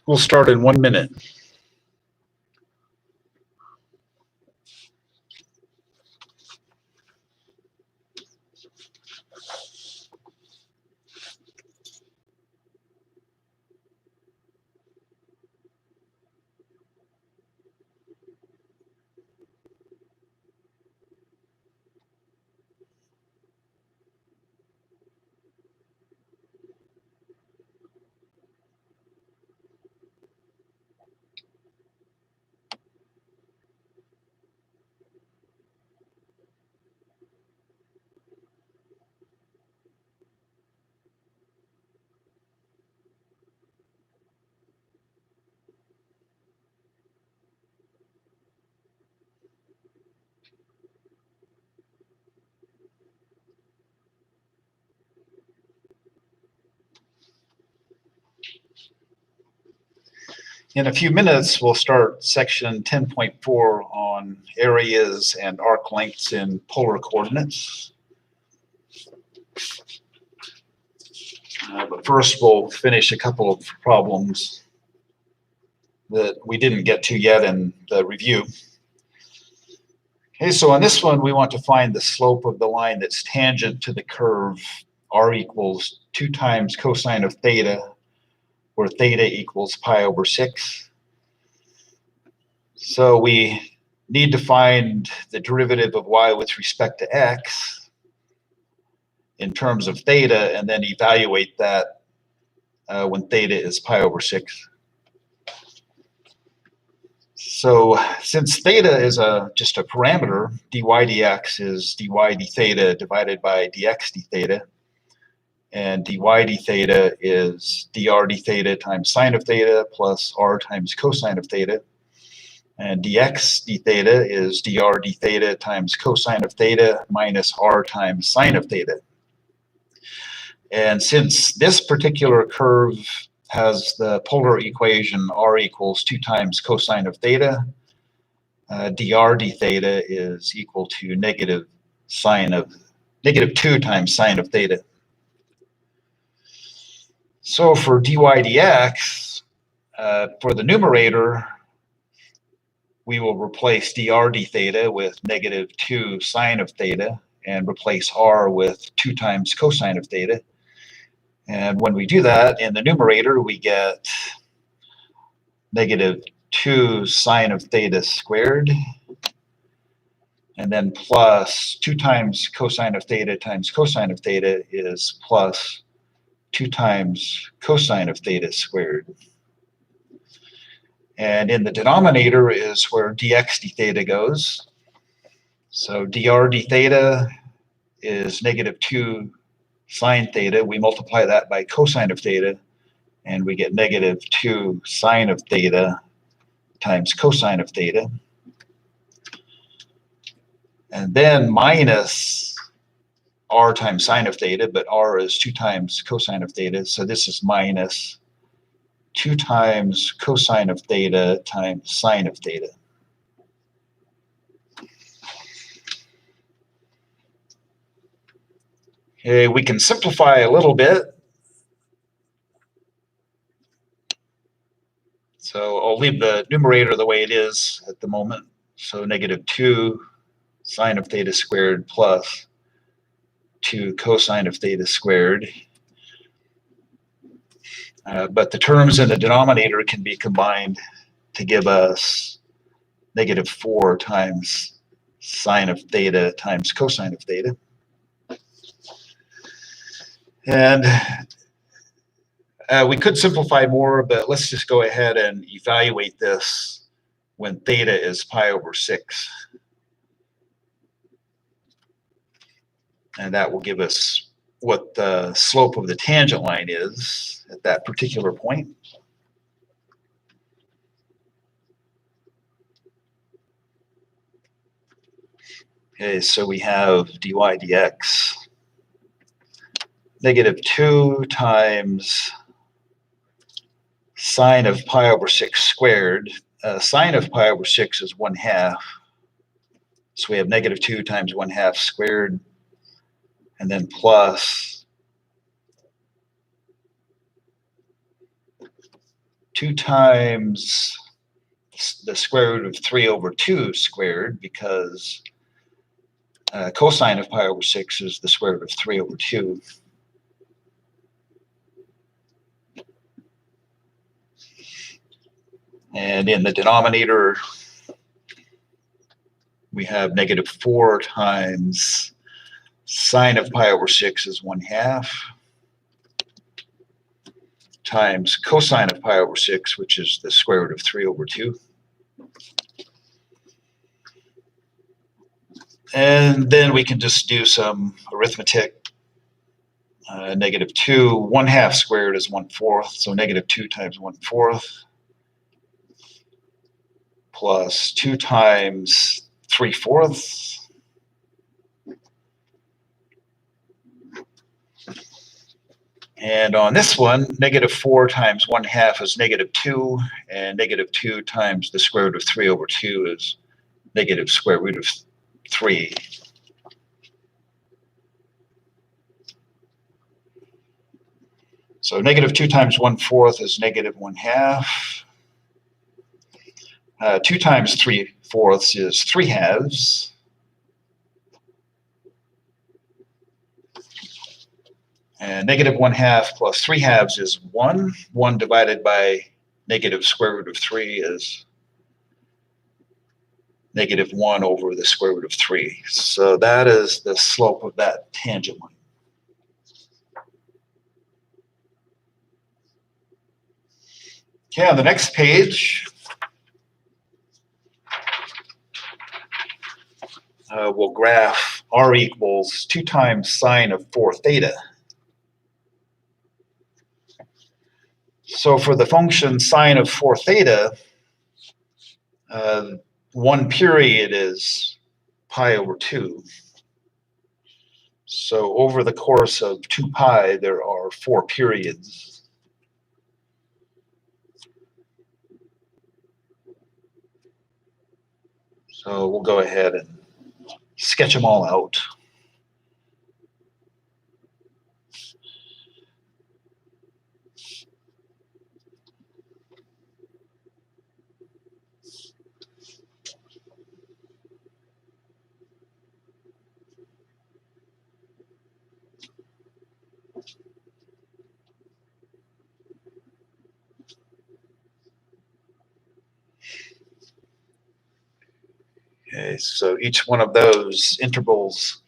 We'll start in 1 minute. In a few minutes, we'll start section 10.4 on areas and arc lengths in polar coordinates. But first, we'll finish a couple of problems that we didn't get to yet in the review. Okay, so on this one, we want to find the slope of the line that's tangent to the curve r equals 2 times cosine of theta, where theta equals pi over 6. So we need to find the derivative of y with respect to x in terms of theta, and then evaluate that when theta is pi over 6. So since theta is just a parameter, dy dx is dy d theta divided by dx d theta. And dy d theta is dr d theta times sine of theta plus r times cosine of theta. And dx d theta is dr d theta times cosine of theta minus r times sine of theta. And since this particular curve has the polar equation r equals 2 times cosine of theta, dr d theta is equal to negative 2 times sine of theta. So for dy dx, for the numerator, we will replace dr d theta with negative 2 sine of theta and replace r with 2 times cosine of theta. And when we do that, in the numerator, we get negative 2 sine of theta squared, and then plus 2 times cosine of theta times cosine of theta is plus 2 times cosine of theta squared. And in the denominator is where dx d theta goes. So dr d theta is negative 2 sine theta. We multiply that by cosine of theta, and we get negative 2 sine of theta times cosine of theta. And then minus r times sine of theta, but r is 2 times cosine of theta, so this is minus 2 times cosine of theta times sine of theta. Okay, we can simplify a little bit. So I'll leave the numerator the way it is at the moment. So negative 2 sine of theta squared plus 2 cosine of theta squared. But the terms in the denominator can be combined to give us negative 4 times sine of theta times cosine of theta. And we could simplify more, but let's just go ahead and evaluate this when theta is pi over 6. And that will give us what the slope of the tangent line is at that particular point. Okay, so we have dy dx -2 times sine of pi over 6 squared. Sine of pi over 6 is 1/2. So we have -2 times 1/2 squared, and then plus 2 times the square root of 3 over 2 squared, because cosine of pi over 6 is the square root of 3 over 2. And in the denominator, we have -4 times sine of pi over 6 is 1/2 times cosine of pi over 6, which is the square root of 3 over 2. And then we can just do some arithmetic. -2, 1/2 squared is 1/4, so -2 times 1/4 plus 2 times 3/4. And on this one, -4 times 1/2 is -2, and -2 times the square root of 3 over 2 is negative square root of 3. So -2 times 1/4 is -1/2. 2 times 3/4 is 3/2. And -1/2 plus 3/2 is 1. 1 divided by negative square root of 3 is -1 over the square root of 3. So that is the slope of that tangent line. Okay, on the next page, we'll graph r equals 2 times sine of 4 theta. So for the function sine of 4 theta, one period is pi over 2. So over the course of 2 pi, there are 4 periods. So we'll go ahead and sketch them all out. Okay, so each one of those intervals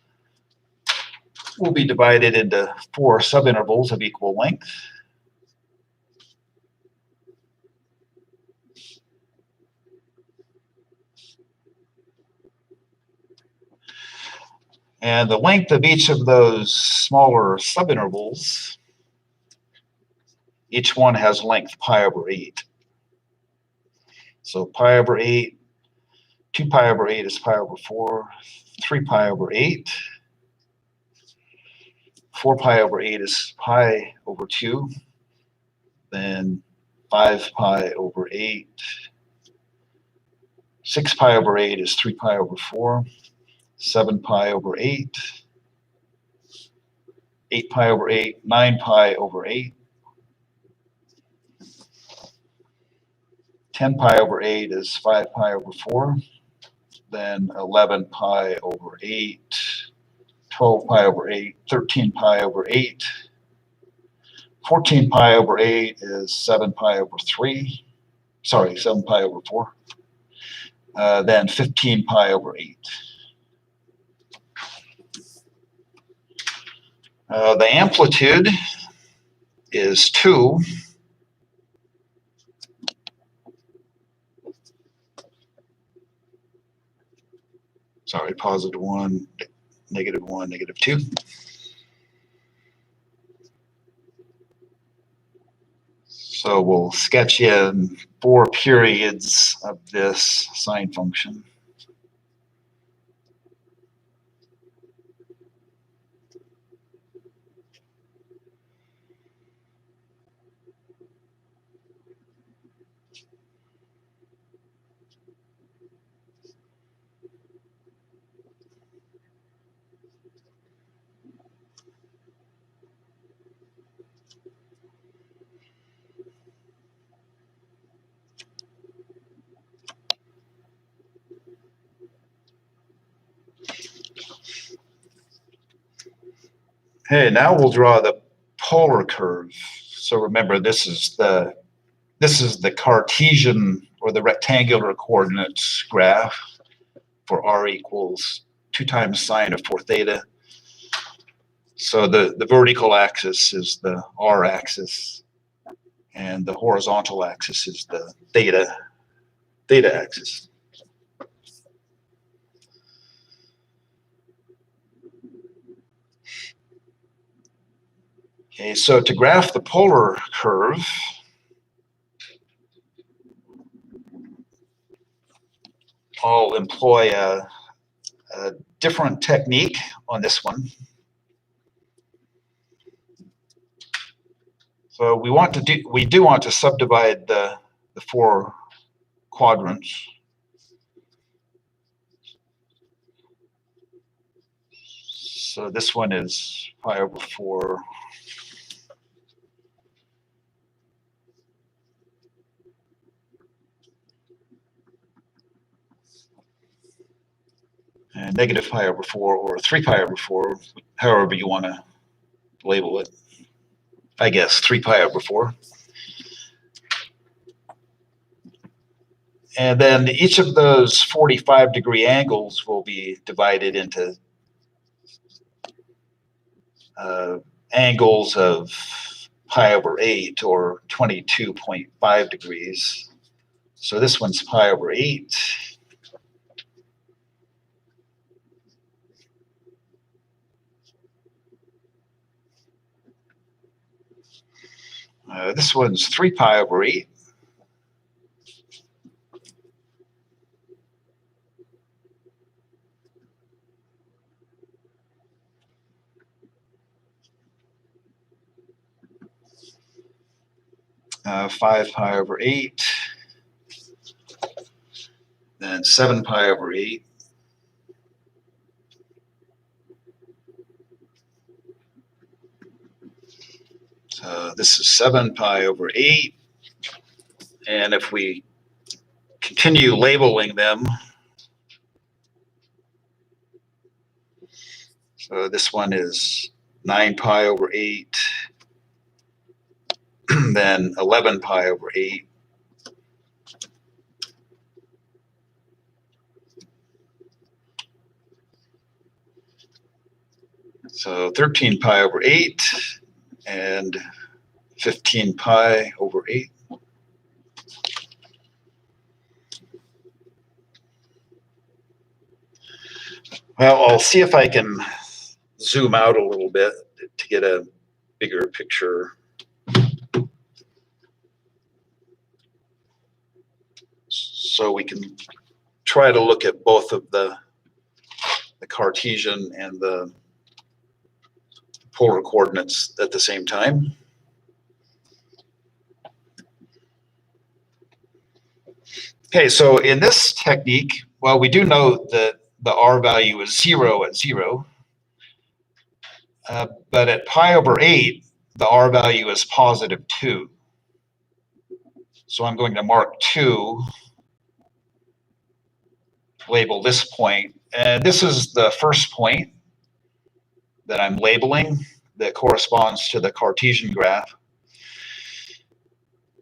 will be divided into 4 subintervals of equal length. And the length of each of those smaller subintervals, each one has length pi over 8. So pi over 8, 2 pi over 8 is pi over 4, 3 pi over 8, 4 pi over 8 is pi over 2, then 5 pi over 8, 6 pi over 8 is 3 pi over 4, 7 pi over 8, 8 pi over 8, 9 pi over 8, 10 pi over 8 is 5 pi over 4, then 11 pi over 8, 12 pi over 8, 13 pi over 8, 14 pi over 8 is 7 pi over 3, sorry, 7 pi over 4, then 15 pi over 8. The amplitude is 2. Sorry, positive 1, negative 1, negative 2. So we'll sketch in 4 periods of this sine function. Okay, now we'll draw the polar curve. So remember, this is the Cartesian or the rectangular coordinates graph for r equals 2 times sine of 4 theta. So the vertical axis is the r axis, and the horizontal axis is the theta axis. Okay, so to graph the polar curve, I'll employ a different technique on this one. So we do want to subdivide the 4 quadrants. So this one is pi over 4. And negative pi over 4 or 3 pi over 4, however you want to label it. I guess 3 pi over 4. And then each of those 45-degree angles will be divided into angles of pi over 8 or 22.5 degrees. So this one's pi over 8. This one's 3 pi over 8. Uh, 5 pi over 8. Then 7 pi over 8. So this is 7 pi over 8. And if we continue labeling them, so this one is 9 pi over 8, then 11 pi over 8, so 13 pi over 8, and 15 pi over 8. Well, I'll see if I can zoom out a little bit to get a bigger picture. So we can try to look at both of the Cartesian and the polar coordinates at the same time. Okay, so in this technique, well, we do know that the r value is 0 at 0. But at pi over 8, the r value is positive 2. So I'm going to mark 2, label this point. And this is the first point that I'm labeling that corresponds to the Cartesian graph.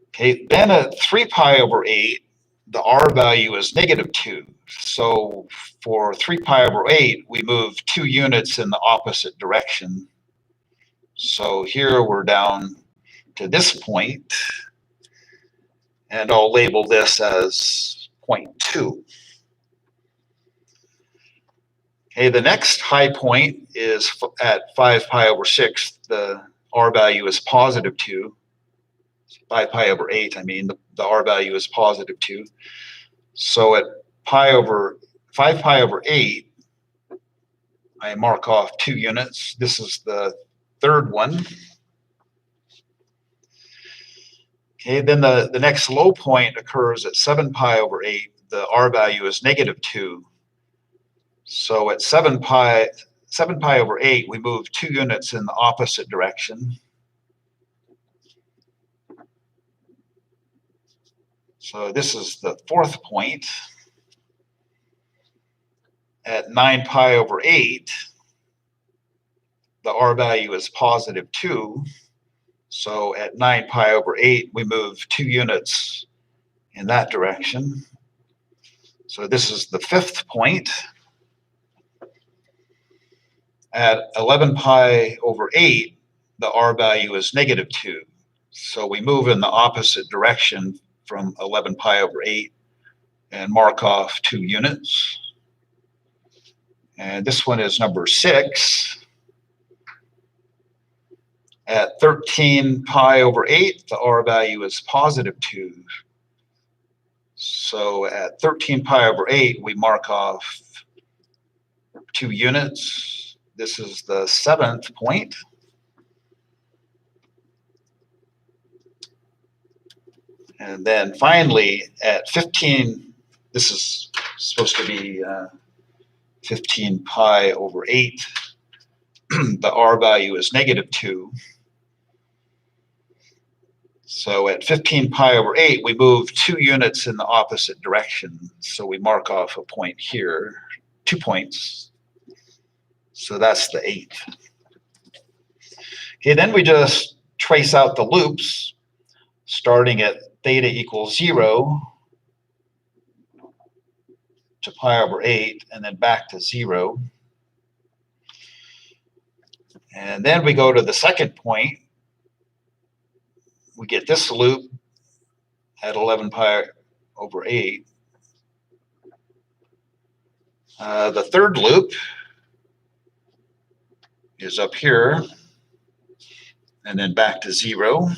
Okay, then at 3 pi over 8, the r value is negative 2. So for 3 pi over 8, we move 2 units in the opposite direction. So here we're down to this point, and I'll label this as 0.2. Okay, the next high point is at 5 pi over 6. The R value is positive 2. 5 pi over 8, I mean, the R value is positive 2. So at 5 pi over 8, I mark off 2 units. This is the third one. Okay, then the next low point occurs at 7 pi over 8. The R value is negative 2. So at 7 pi over 8, we move 2 units in the opposite direction. So this is the fourth point. At 9 pi over 8, the R value is positive 2. So at 9 pi over 8, we move 2 units in that direction. So this is the fifth point. At 11 pi over 8, the R value is negative 2. So we move in the opposite direction from 11 pi over 8 and mark off 2 units. And this one is number 6. At 13 pi over 8, the R value is positive 2. So at 13 pi over 8, we mark off 2 units. This is the seventh point. And then finally, at 15, this is supposed to be 15 pi over 8. The R value is negative 2. So at 15 pi over 8, we move 2 units in the opposite direction. So we mark off a point here, 2 points. So that's the 8th. Okay, then we just trace out the loops, starting at theta equals 0 to pi over 8, and then back to 0. And then we go to the second point. We get this loop at 11 pi over 8. The third loop is up here, and then back to 0.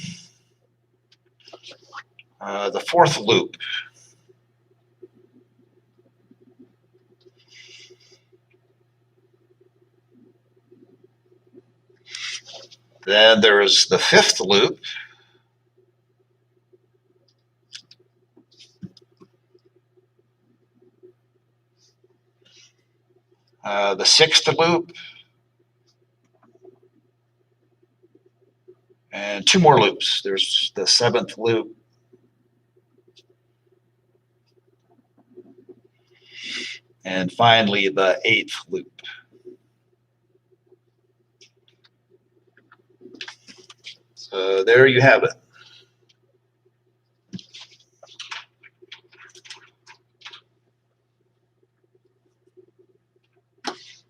The fourth loop. Then there is the fifth loop. The sixth loop. And 2 more loops. There's the seventh loop. And finally, the 8th loop. So there you have it.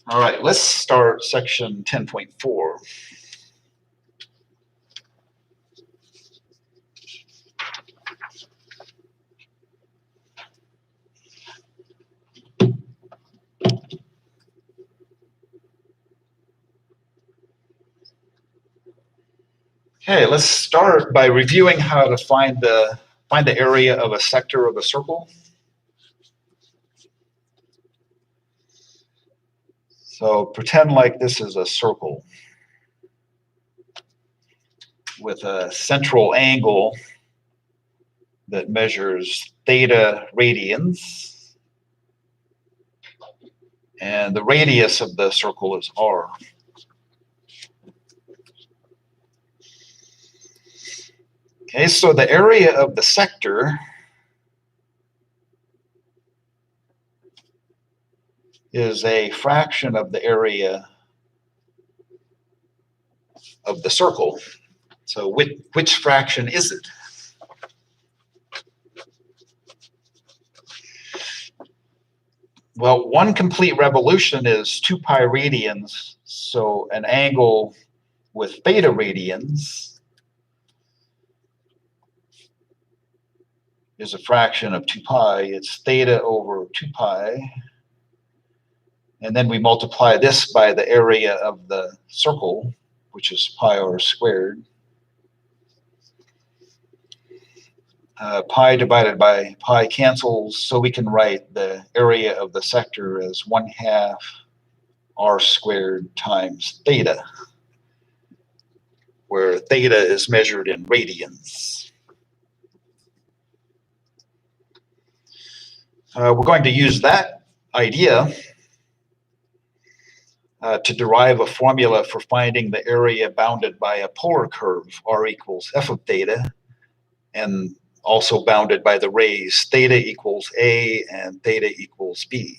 All right, let's start section 10.4. Okay, let's start by reviewing how to find the area of a sector of a circle. So pretend like this is a circle with a central angle that measures theta radians, and the radius of the circle is r. Okay, so the area of the sector is a fraction of the area of the circle. So which fraction is it? Well, 1 complete revolution is 2 pi radians, so an angle with theta radians is a fraction of 2 pi. It's theta over 2 pi. And then we multiply this by the area of the circle, which is pi r squared. Pi divided by pi cancels, so we can write the area of the sector as 1/2 r squared times theta, where theta is measured in radians. We're going to use that idea to derive a formula for finding the area bounded by a polar curve, r equals f of theta, and also bounded by the rays theta equals a and theta equals b.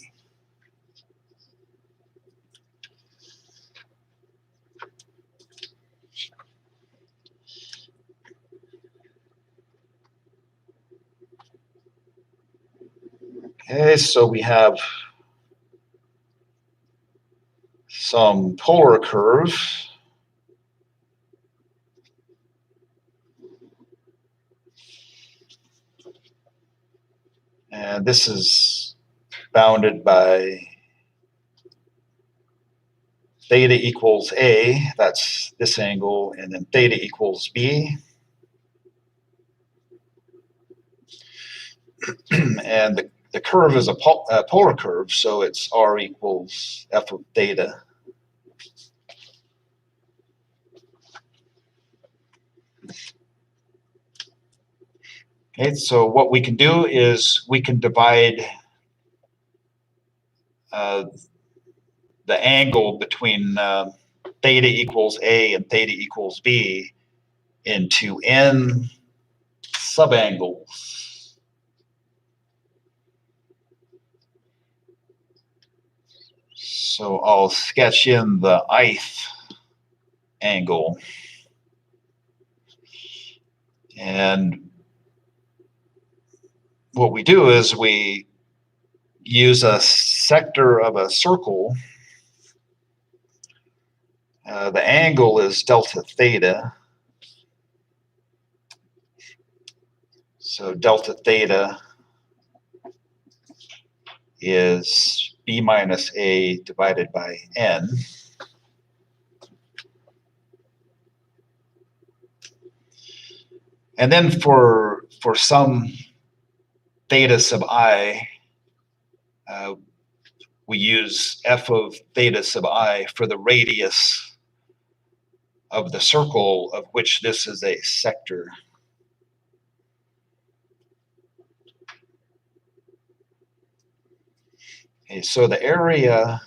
Okay, so we have some polar curve. And this is bounded by theta equals a, that's this angle, and then theta equals b. And the curve is a polar curve, so it's r equals f of theta. Okay, so what we can do is we can divide the angle between theta equals a and theta equals b into n subangles. So I'll sketch in the ith angle. And what we do is we use a sector of a circle. The angle is delta theta. So delta theta is b minus a divided by n. And then for some theta sub I, we use f of theta sub I for the radius of the circle of which this is a sector. Okay, so the area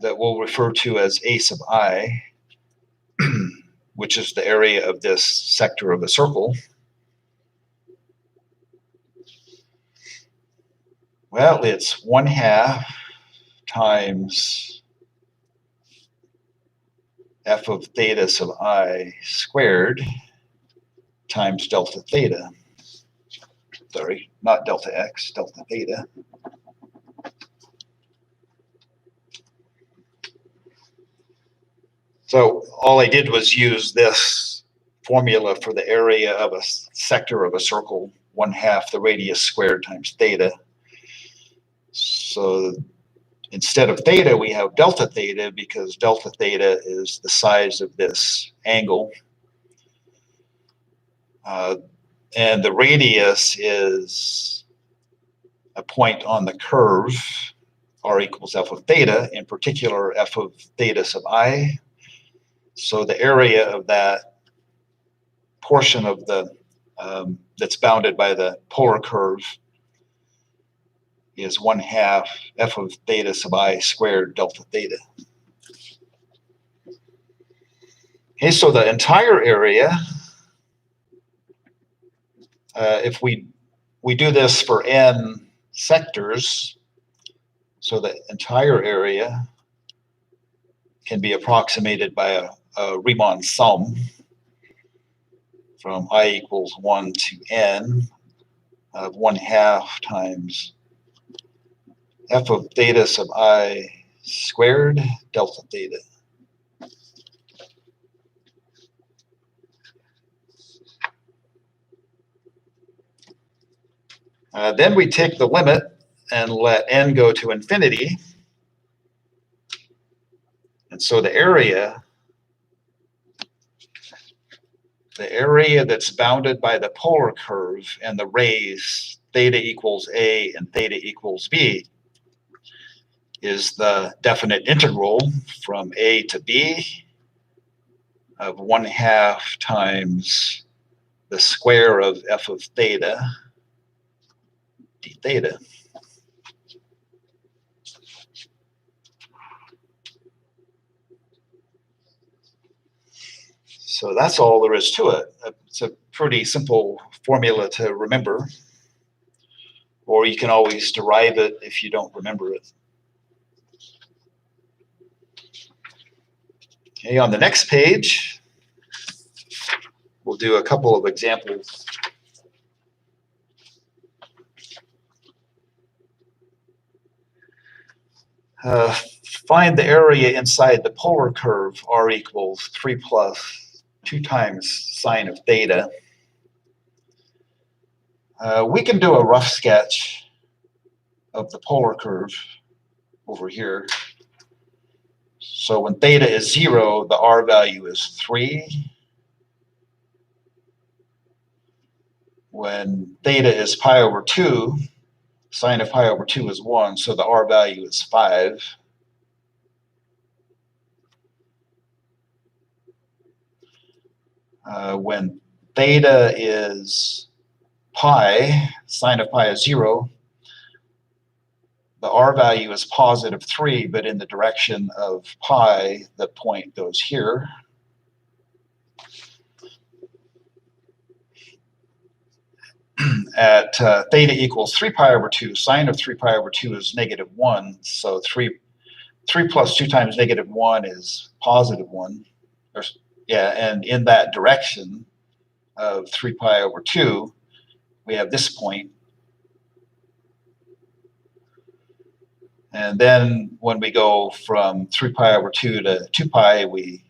that we'll refer to as a sub I, which is the area of this sector of a circle, well, it's 1/2 times f of theta sub I squared times delta theta. Sorry, not delta x, delta theta. So all I did was use this formula for the area of a sector of a circle, 1/2 the radius squared times theta. So instead of theta, we have delta theta because delta theta is the size of this angle. And the radius is a point on the curve, r equals f of theta, in particular f of theta sub I. So the area of that portion of the that's bounded by the polar curve is 1/2 f of theta sub I squared delta theta. Okay, so the entire area, if we do this for n sectors, so the entire area can be approximated by a Riemann sum from I equals 1 to n of 1/2 times f of theta sub I squared delta theta. Then we take the limit and let n go to infinity. And so the area that's bounded by the polar curve and the rays theta equals a and theta equals b is the definite integral from a to b of 1/2 times the square of f of theta d theta. So that's all there is to it. It's a pretty simple formula to remember, or you can always derive it if you don't remember it. Okay, on the next page, we'll do a couple of examples. Find the area inside the polar curve, r equals 3 plus 2 times sine of theta. We can do a rough sketch of the polar curve over here. So when theta is 0, the r value is 3. When theta is pi over 2, sine of pi over 2 is 1, so the r value is 5. When theta is pi, sine of pi is 0, the r value is positive 3, but in the direction of pi, the point goes here. At theta equals 3 pi over 2, sine of 3 pi over 2 is negative 1, so 3 plus 2 times negative 1 is positive 1. And in that direction of 3 pi over 2, we have this point. And then when we go from 3 pi over 2 to 2 pi, we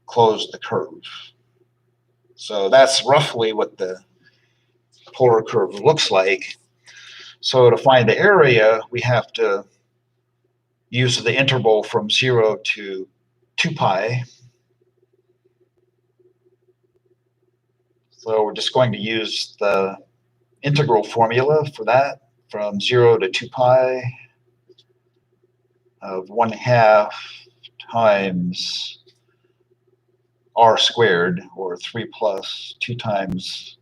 close the curve. So that's roughly what the polar curve looks like. So to find the area, we have to use the interval from 0 to 2 pi. So we're just going to use the integral formula for that, from 0 to 2 pi of 1/2 times r squared, or 3 plus 2 times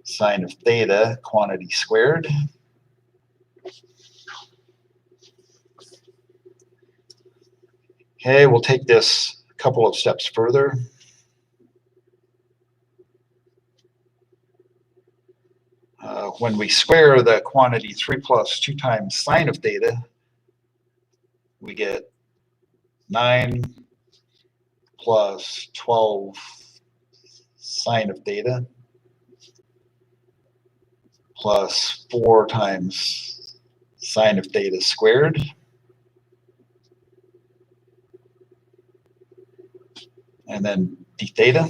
sine of theta, quantity squared. Okay, we'll take this a couple of steps further. When we square the quantity 3 plus 2 times sine of theta, we get 9 plus 12 sine of theta plus 4 times sine of theta squared. And then d theta.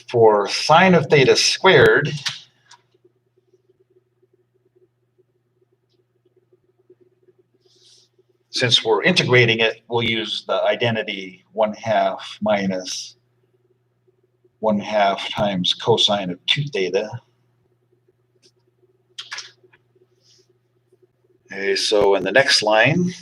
For sine of theta squared, since we're integrating it, we'll use the identity 1/2 minus 1/2 times cosine of 2 theta. Okay, so in the next line,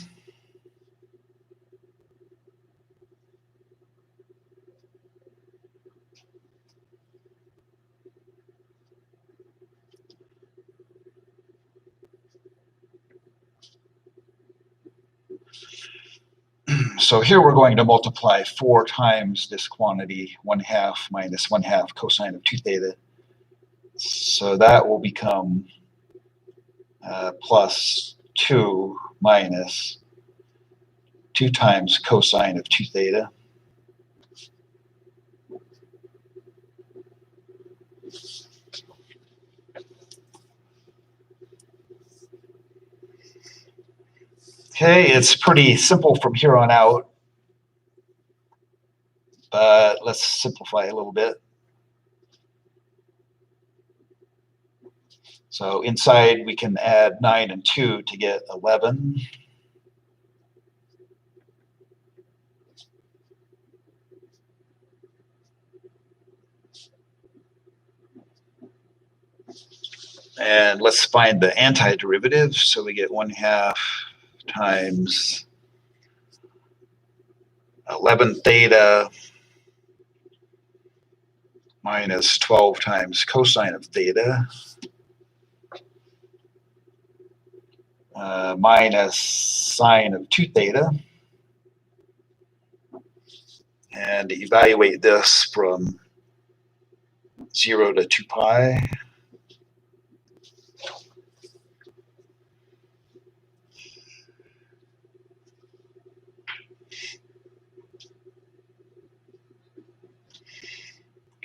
so here we're going to multiply 4 times this quantity, 1/2 minus 1/2 cosine of 2 theta. So that will become plus 2 minus 2 times cosine of 2 theta. Okay, it's pretty simple from here on out, but let's simplify a little bit. So inside we can add 9 and 2 to get 11. And let's find the antiderivative. So we get 1/2 times 11 theta minus 12 times cosine of theta minus sine of 2 theta. And evaluate this from 0 to 2 pi.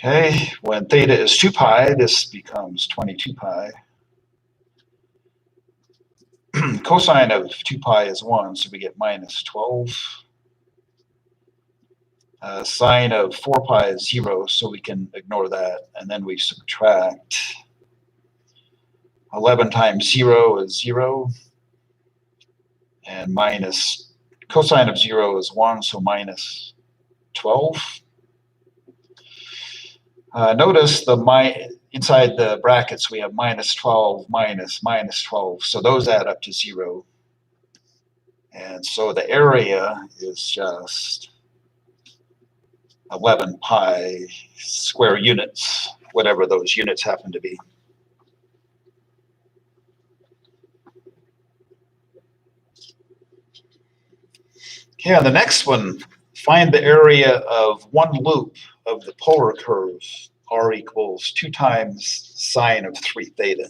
Okay, when theta is 2 pi, this becomes 22 pi. Cosine of 2 pi is 1, so we get minus 12. Sine of 4 pi is 0, so we can ignore that, and then we subtract. 11 times 0 is 0, and minus cosine of 0 is 1, so minus 12. Notice inside the brackets we have minus 12 minus minus 12, so those add up to 0. And so the area is just 11 pi square units, whatever those units happen to be. Okay, on the next one, find the area of one loop of the polar curve, r equals 2 times sine of 3 theta.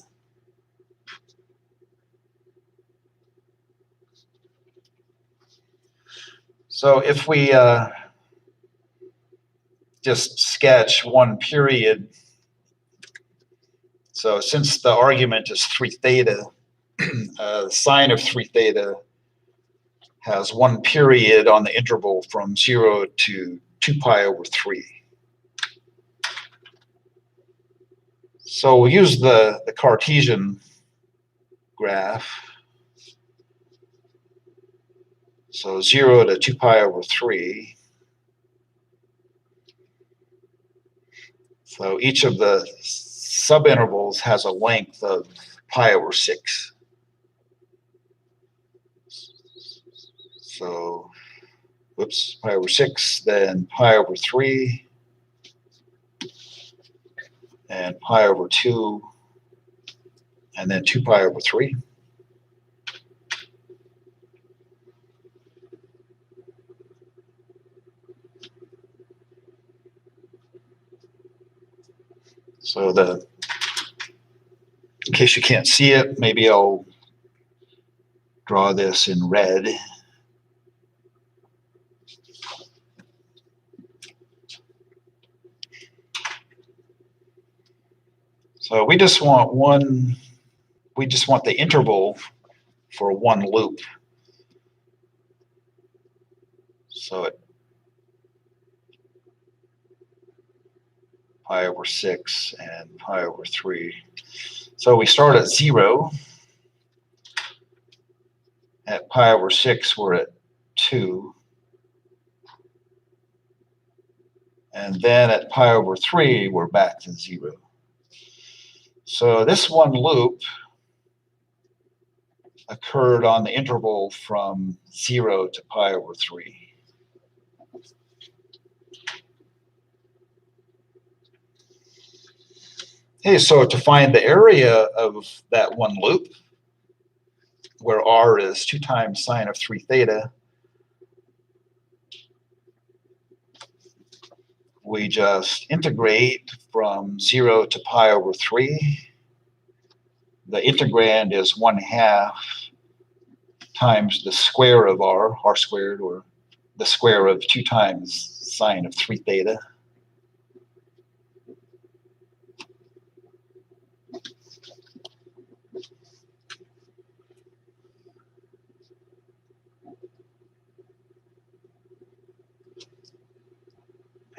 So if we just sketch one period, so since the argument is 3 theta, sine of 3 theta has one period on the interval from 0 to 2 pi over 3. So we'll use the Cartesian graph. So 0 to 2 pi over 3. So each of the subintervals has a length of pi over 6. So, whoops, pi over 6, then pi over 3, and pi over 2, and then 2 pi over 3. So in case you can't see it, maybe I'll draw this in red. So we just want the interval for one loop. So it pi over 6 and pi over 3. So we start at 0. At pi over 6, we're at 2. And then at pi over 3, we're back to 0. So this one loop occurred on the interval from 0 to pi over 3. Okay, so to find the area of that one loop, where r is 2 times sine of 3 theta, we just integrate from 0 to pi over 3. The integrand is 1/2 times the square of r squared, or the square of 2 times sine of 3 theta.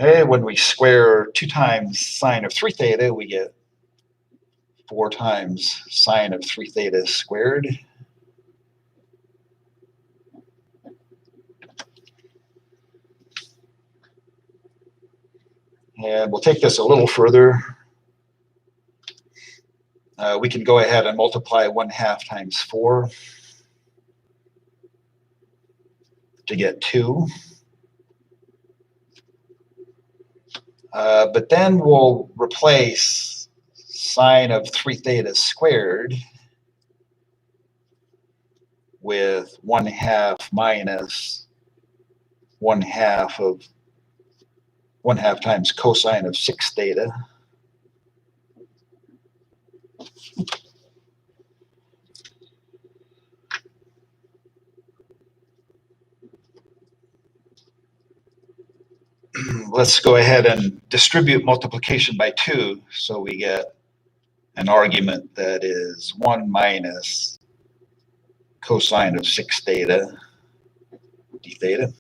Okay, when we square 2 times sine of 3 theta, we get 4 times sine of 3 theta squared. And we'll take this a little further. We can go ahead and multiply 1/2 times 4 to get 2. But then we'll replace sine of 3 theta squared with 1/2 minus 1/2 of 1/2 times cosine of 6 theta. Let's go ahead and distribute multiplication by 2, so we get an argument that is 1 minus cosine of 6 theta d theta.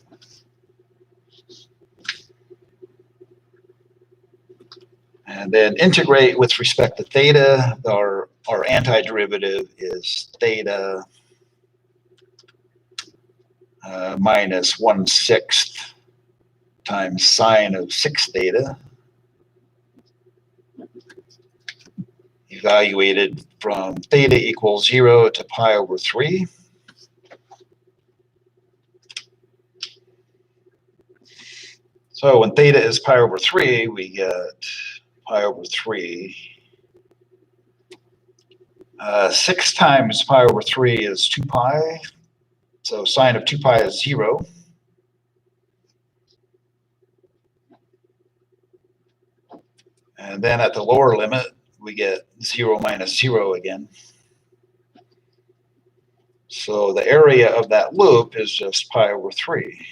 And then integrate with respect to theta. Our antiderivative is theta minus 1/6 times sine of 6 theta, evaluated from theta equals 0 to pi over 3. So when theta is pi over 3, we get pi over 3. 6 times pi over 3 is 2 pi. So sine of 2 pi is 0. And then at the lower limit, we get 0 minus 0 again. So the area of that loop is just pi over 3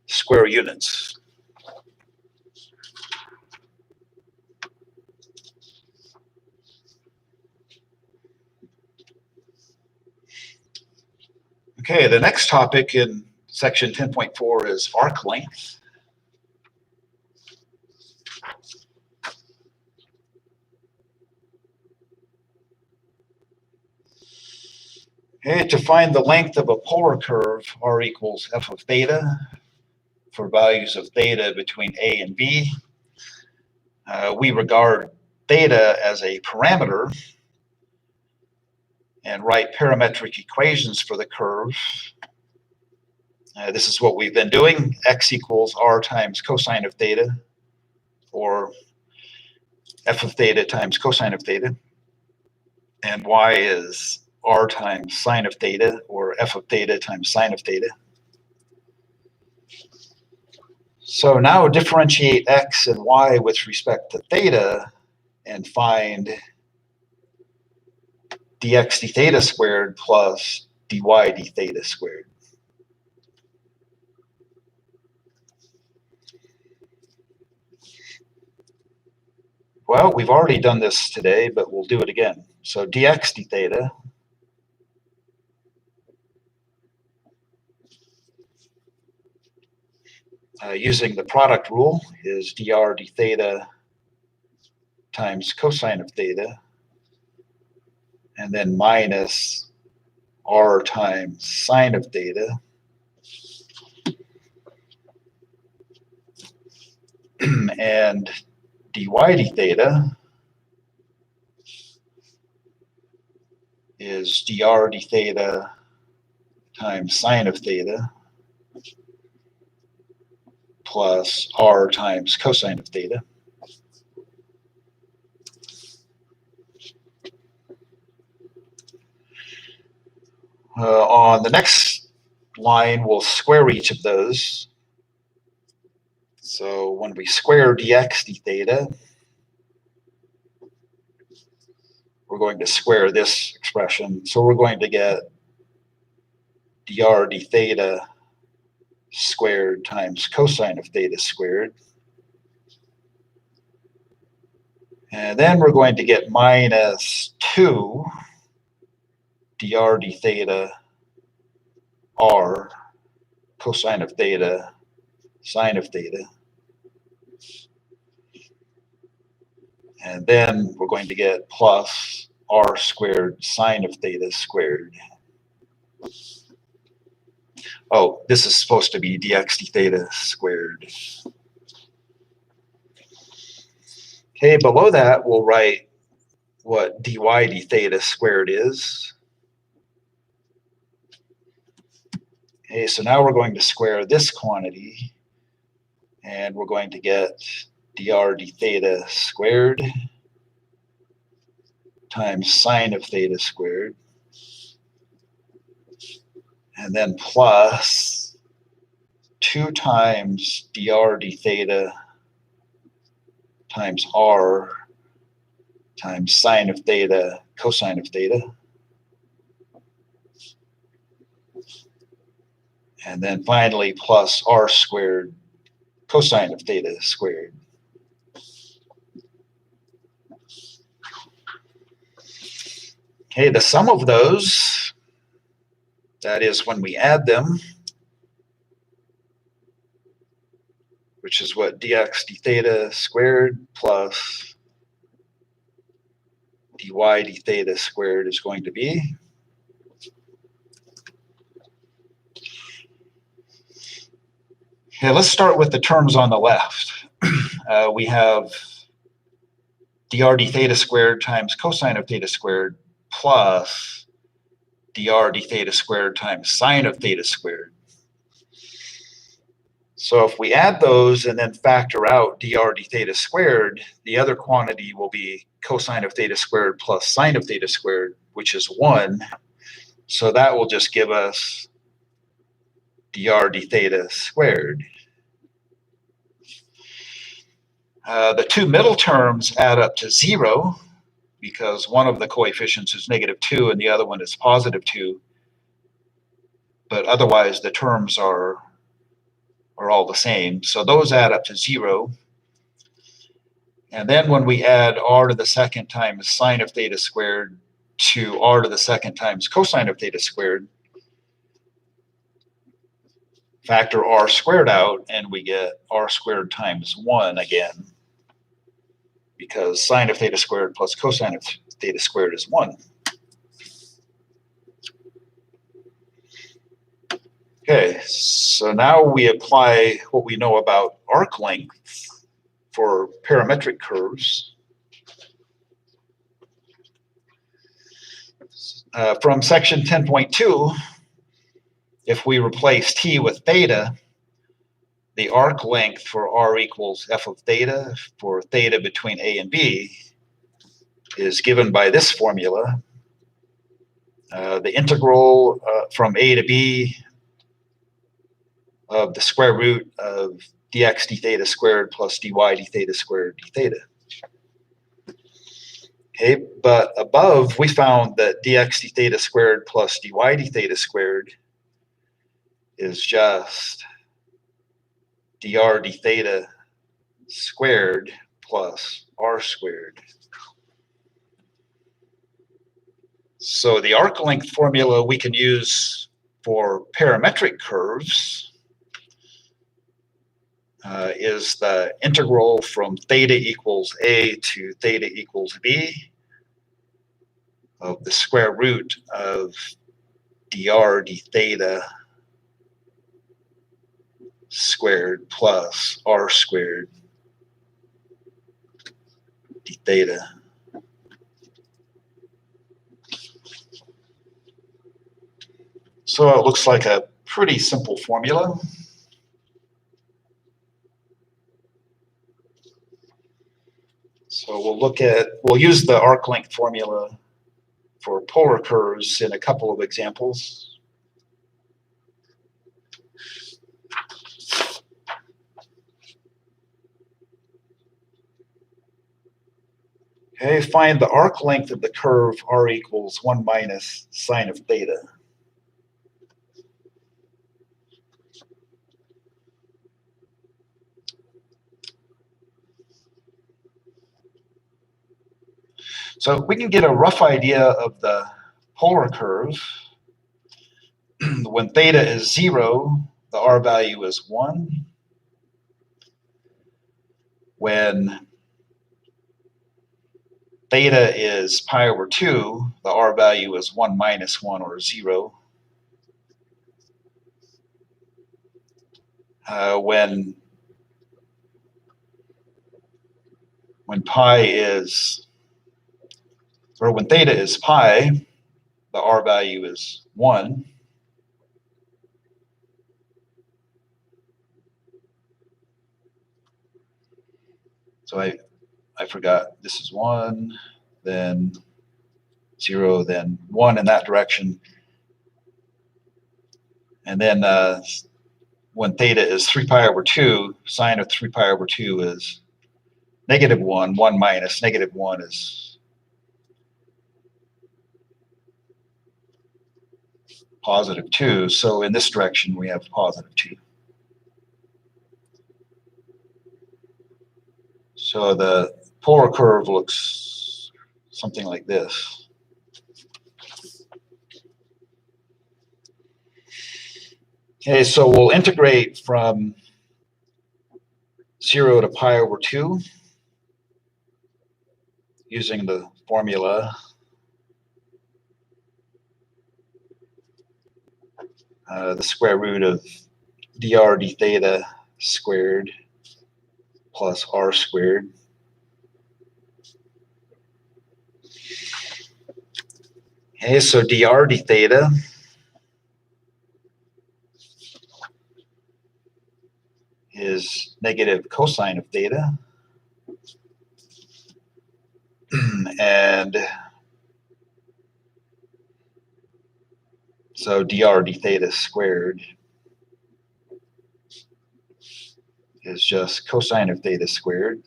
square units. Okay, the next topic in section 10.4 is arc length. Okay, to find the length of a polar curve, r equals f of theta, for values of theta between a and b, we regard theta as a parameter and write parametric equations for the curve. This is what we've been doing. X equals r times cosine of theta, or f of theta times cosine of theta. And y is r times sine of theta, or f of theta times sine of theta. So now differentiate x and y with respect to theta and find dx d theta squared plus dy d theta squared. Well, we've already done this today, but we'll do it again. So dx d theta using the product rule is dr d theta times cosine of theta, and then minus r times sine of theta, and dy d theta is dr d theta times sine of theta plus r times cosine of theta. On the next line, we'll square each of those. So when we square dx d theta, we're going to square this expression. So we're going to get dr d theta squared times cosine of theta squared. And then we're going to get minus 2 dr d theta r cosine of theta sine of theta. And then we're going to get plus r squared sine of theta squared. Oh, this is supposed to be dx d theta squared. Okay, below that, we'll write what dy d theta squared is. Okay, so now we're going to square this quantity, and we're going to get dr d theta squared times sine of theta squared, and then plus 2 times dr d theta times r times sine of theta cosine of theta, and then finally plus r squared cosine of theta squared. Okay, the sum of those, that is when we add them, which is what dx d theta squared plus dy d theta squared is going to be. Okay, let's start with the terms on the left. We have dr d theta squared times cosine of theta squared plus dr d theta squared times sine of theta squared. So if we add those and then factor out dr d theta squared, the other quantity will be cosine of theta squared plus sine of theta squared, which is 1. So that will just give us dr d theta squared. The two middle terms add up to 0 because one of the coefficients is -2 and the other one is +2. But otherwise, the terms are all the same. So those add up to 0. And then when we add r to the second times sine of theta squared to r to the second times cosine of theta squared, factor r squared out, and we get r squared times 1 again, because sine of theta squared plus cosine of theta squared is 1. Okay, so now we apply what we know about arc length for parametric curves. From section 10.2, if we replace t with theta, the arc length for r equals f of theta for theta between a and b is given by this formula. The integral from a to b of the square root of dx d theta squared plus dy d theta squared d theta. Okay, but above we found that dx d theta squared plus dy d theta squared is just dr d theta squared plus r squared. So the arc length formula we can use for parametric curves is the integral from theta equals a to theta equals b of the square root of dr d theta squared plus r squared d theta. So it looks like a pretty simple formula. So we'll use the arc length formula for polar curves in a couple of examples. Okay, find the arc length of the curve r equals 1 minus sine of theta. So we can get a rough idea of the polar curve. When theta is 0, the r value is 1. When theta is pi over 2, the r value is 1 minus 1 or 0. When when theta is pi, the r value is 1. So I forgot, this is 1, then 0, then 1 in that direction. And then when theta is 3 pi over 2, sine of 3 pi over 2 is negative 1. 1 minus negative 1 is positive 2. So in this direction, we have positive 2. So the polar curve looks something like this. Okay, so we'll integrate from 0 to pi over 2 using the formula. The square root of dr d theta squared plus r squared. Okay, so dr d theta is negative cosine of theta. And so dr d theta squared is just cosine of theta squared.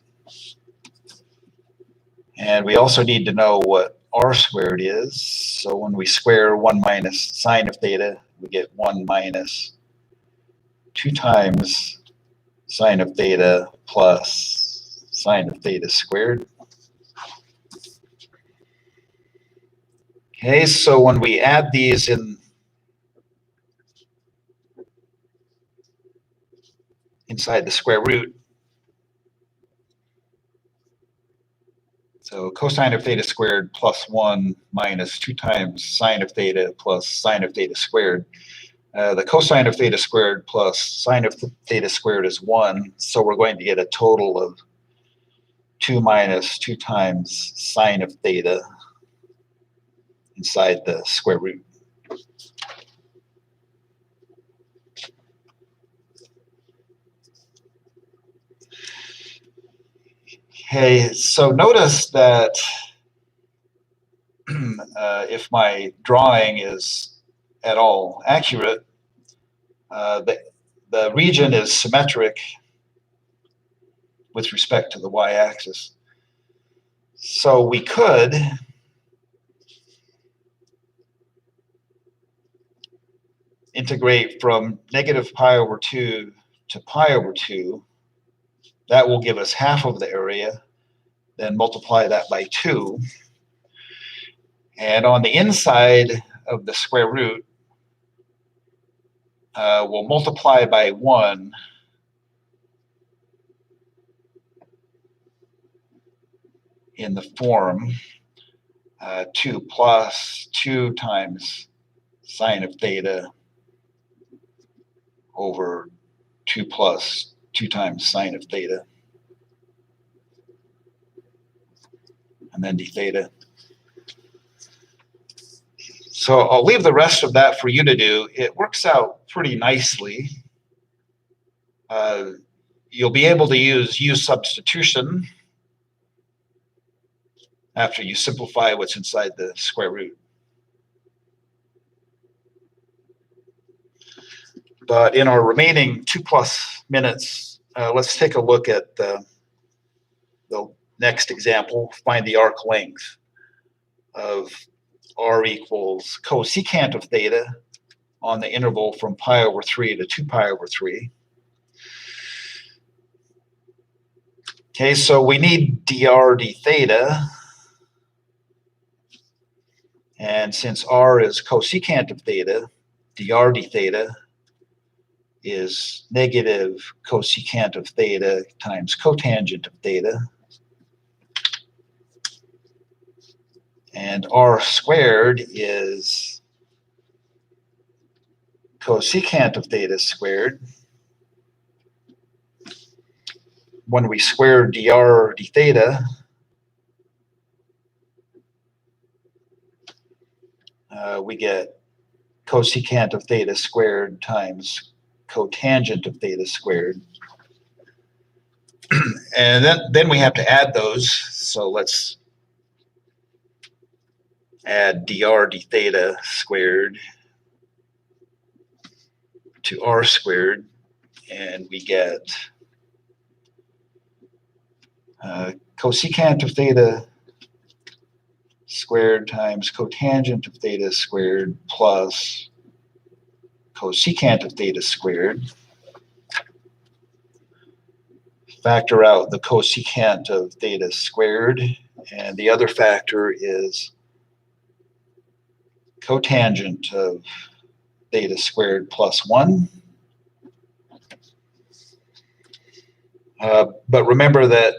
And we also need to know what r squared is. So when we square 1 minus sine of theta, we get 1 minus 2 times sine of theta plus sine of theta squared. Okay, so when we add these inside the square root, so cosine of theta squared plus 1 minus 2 times sine of theta plus sine of theta squared. The cosine of theta squared plus sine of theta squared is 1, so we're going to get a total of 2 minus 2 times sine of theta inside the square root. Okay, so notice that if my drawing is at all accurate, the region is symmetric with respect to the y-axis. So we could integrate from negative pi over 2 to pi over 2. That will give us half of the area. Then multiply that by 2. And on the inside of the square root, we'll multiply by 1 in the form 2 plus 2 times sine of theta over 2 plus 2 times sine of theta, and then d theta. So I'll leave the rest of that for you to do. It works out pretty nicely. You'll be able to use substitution after you simplify what's inside the square root. But in our remaining 2+ minutes, let's take a look at the next example. Find the arc length of r equals cosecant of theta on the interval from pi over 3 to 2 pi over 3. Okay, so we need dr d theta. And since r is cosecant of theta, dr d theta is negative cosecant of theta times cotangent of theta. And r squared is cosecant of theta squared. When we square dr d theta, we get cosecant of theta squared times cotangent of theta squared. And then we have to add those. So let's add dr d theta squared to r squared, and we get cosecant of theta squared times cotangent of theta squared plus cosecant of theta squared. Factor out the cosecant of theta squared, and the other factor is cotangent of theta squared plus 1. But remember that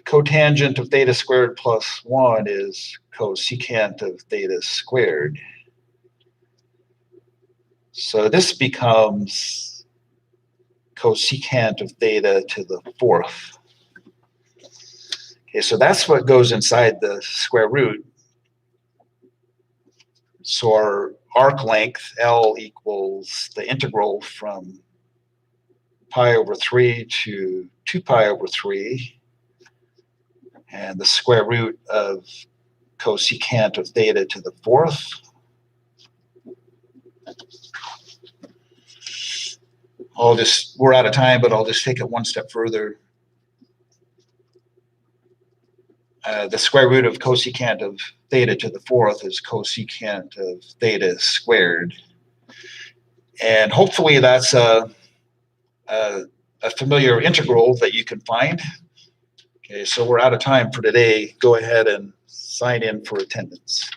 cotangent of theta squared plus 1 is cosecant of theta squared. So this becomes cosecant of theta to the 4th. Okay, so that's what goes inside the square root. So our arc length, L, equals the integral from pi over 3 to 2 pi over 3, and the square root of cosecant of theta to the 4th. We're out of time, but I'll just take it one step further. The square root of cosecant of theta to the 4th is cosecant of theta squared. And hopefully that's a familiar integral that you can find. Okay, so we're out of time for today. Go ahead and sign in for attendance.